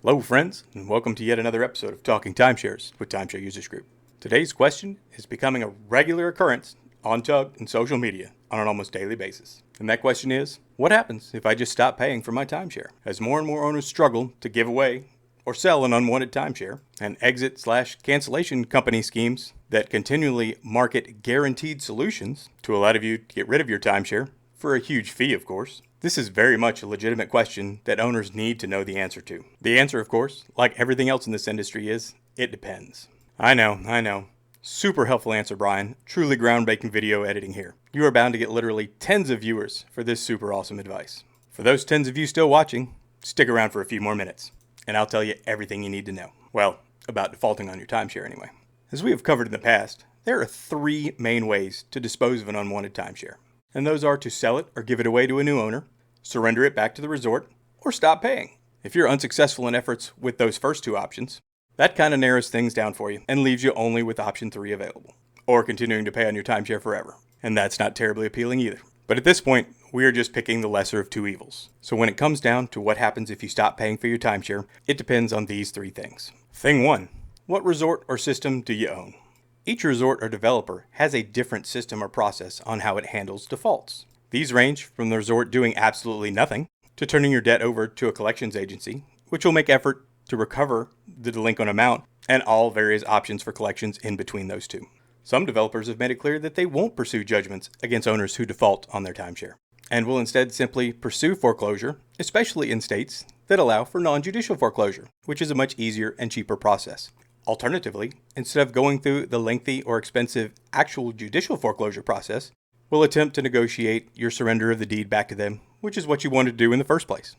Hello friends, and welcome to yet another episode of Talking Timeshares with Timeshare Users Group. Today's question is becoming a regular occurrence on Tug and social media on an almost daily basis. And that question is, what happens if I just stop paying for my timeshare? As more and more owners struggle to give away or sell an unwanted timeshare, and exit/cancellation company schemes that continually market guaranteed solutions to allow you to get rid of your timeshare for a huge fee, of course. This is very much a legitimate question that owners need to know the answer to. The answer, of course, like everything else in this industry, is it depends. I know. Super helpful answer, Brian. Truly groundbreaking video editing here. You are bound to get literally tens of viewers for this super awesome advice. For those tens of you still watching, stick around for a few more minutes, and I'll tell you everything you need to know. Well, about defaulting on your timeshare anyway. As we have covered in the past, there are three main ways to dispose of an unwanted timeshare. And those are to sell it or give it away to a new owner, surrender it back to the resort, or stop paying. If you're unsuccessful in efforts with those first two options, that kind of narrows things down for you and leaves you only with option 3 available, or continuing to pay on your timeshare forever. And that's not terribly appealing either. But at this point, we are just picking the lesser of two evils. So when it comes down to what happens if you stop paying for your timeshare, it depends on these three things. Thing 1, what resort or system do you own? Each resort or developer has a different system or process on how it handles defaults. These range from the resort doing absolutely nothing to turning your debt over to a collections agency, which will make effort to recover the delinquent amount, and all various options for collections in between those two. Some developers have made it clear that they won't pursue judgments against owners who default on their timeshare, and will instead simply pursue foreclosure, especially in states that allow for non-judicial foreclosure, which is a much easier and cheaper process. Alternatively, instead of going through the lengthy or expensive actual judicial foreclosure process, we'll attempt to negotiate your surrender of the deed back to them, which is what you wanted to do in the first place.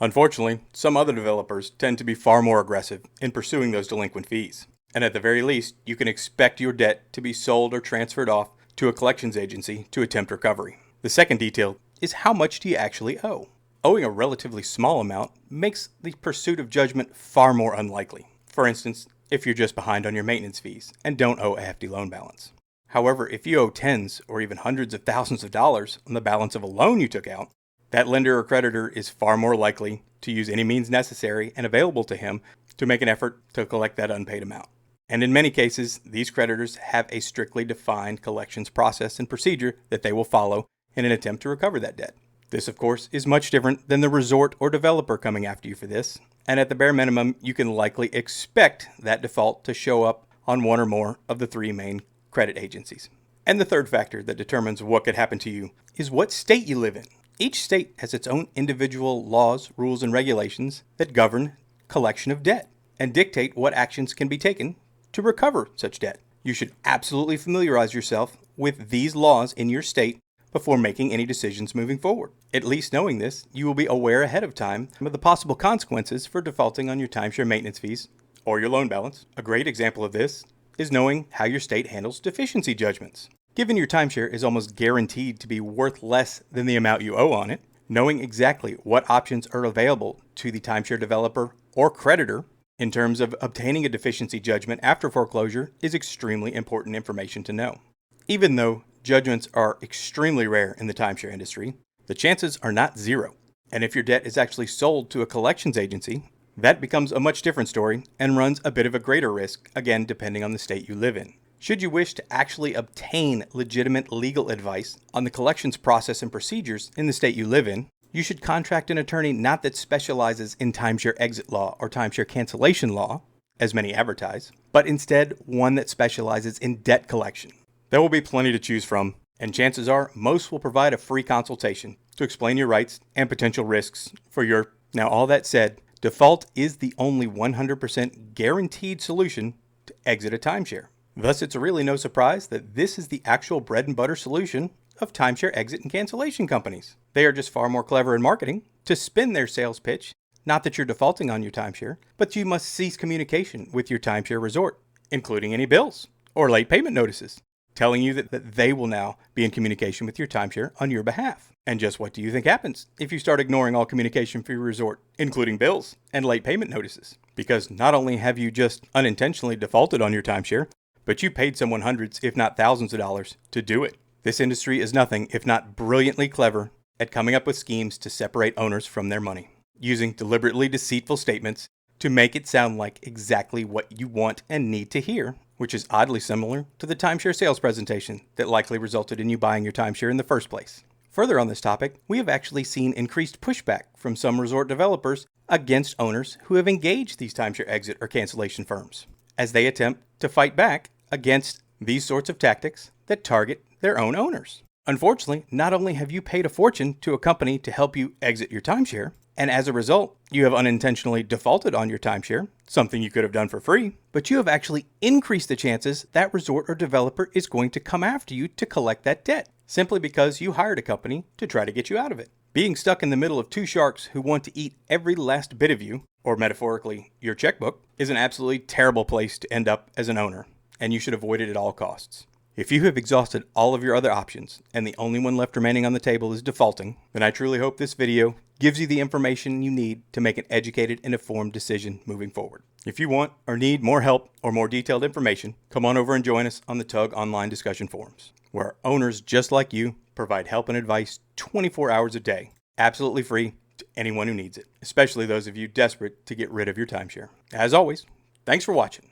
Unfortunately, some other developers tend to be far more aggressive in pursuing those delinquent fees, and at the very least, you can expect your debt to be sold or transferred off to a collections agency to attempt recovery. The second detail is how much do you actually owe? Owing a relatively small amount makes the pursuit of judgment far more unlikely. For instance, if you're just behind on your maintenance fees and don't owe a hefty loan balance. However, if you owe tens or even hundreds of thousands of dollars on the balance of a loan you took out, that lender or creditor is far more likely to use any means necessary and available to him to make an effort to collect that unpaid amount. And in many cases, these creditors have a strictly defined collections process and procedure that they will follow in an attempt to recover that debt. This, of course, is much different than the resort or developer coming after you for this, and at the bare minimum, you can likely expect that default to show up on one or more of the three main credit agencies. And the third factor that determines what could happen to you is what state you live in. Each state has its own individual laws, rules, and regulations that govern collection of debt and dictate what actions can be taken to recover such debt. You should absolutely familiarize yourself with these laws in your state before making any decisions moving forward. At least knowing this, you will be aware ahead of time of the possible consequences for defaulting on your timeshare maintenance fees or your loan balance. A great example of this is knowing how your state handles deficiency judgments. Given your timeshare is almost guaranteed to be worth less than the amount you owe on it, knowing exactly what options are available to the timeshare developer or creditor in terms of obtaining a deficiency judgment after foreclosure is extremely important information to know. Even though judgments are extremely rare in the timeshare industry, the chances are not zero. And if your debt is actually sold to a collections agency, that becomes a much different story and runs a bit of a greater risk, again, depending on the state you live in. Should you wish to actually obtain legitimate legal advice on the collections process and procedures in the state you live in, you should contract an attorney not that specializes in timeshare exit law or timeshare cancellation law, as many advertise, but instead one that specializes in debt collection. There will be plenty to choose from, and chances are most will provide a free consultation to explain your rights and potential risks for your. Now, all that said, default is the only 100% guaranteed solution to exit a timeshare. Thus, it's really no surprise that this is the actual bread and butter solution of timeshare exit and cancellation companies. They are just far more clever in marketing to spin their sales pitch, not that you're defaulting on your timeshare, but you must cease communication with your timeshare resort, including any bills or late payment notices, telling you that they will now be in communication with your timeshare on your behalf. And just what do you think happens if you start ignoring all communication for your resort, including bills and late payment notices? Because not only have you just unintentionally defaulted on your timeshare, but you paid someone hundreds, if not thousands of dollars to do it. This industry is nothing if not brilliantly clever at coming up with schemes to separate owners from their money, using deliberately deceitful statements to make it sound like exactly what you want and need to hear, which is oddly similar to the timeshare sales presentation that likely resulted in you buying your timeshare in the first place. Further on this topic, we have actually seen increased pushback from some resort developers against owners who have engaged these timeshare exit or cancellation firms, as they attempt to fight back against these sorts of tactics that target their own owners. Unfortunately, not only have you paid a fortune to a company to help you exit your timeshare, and as a result, you have unintentionally defaulted on your timeshare, something you could have done for free, but you have actually increased the chances that resort or developer is going to come after you to collect that debt, simply because you hired a company to try to get you out of it. Being stuck in the middle of two sharks who want to eat every last bit of you, or metaphorically, your checkbook, is an absolutely terrible place to end up as an owner, and you should avoid it at all costs. If you have exhausted all of your other options and the only one left remaining on the table is defaulting, then I truly hope this video gives you the information you need to make an educated and informed decision moving forward. If you want or need more help or more detailed information, come on over and join us on the TUG online discussion forums, where owners just like you provide help and advice 24 hours a day, absolutely free to anyone who needs it, especially those of you desperate to get rid of your timeshare. As always, thanks for watching.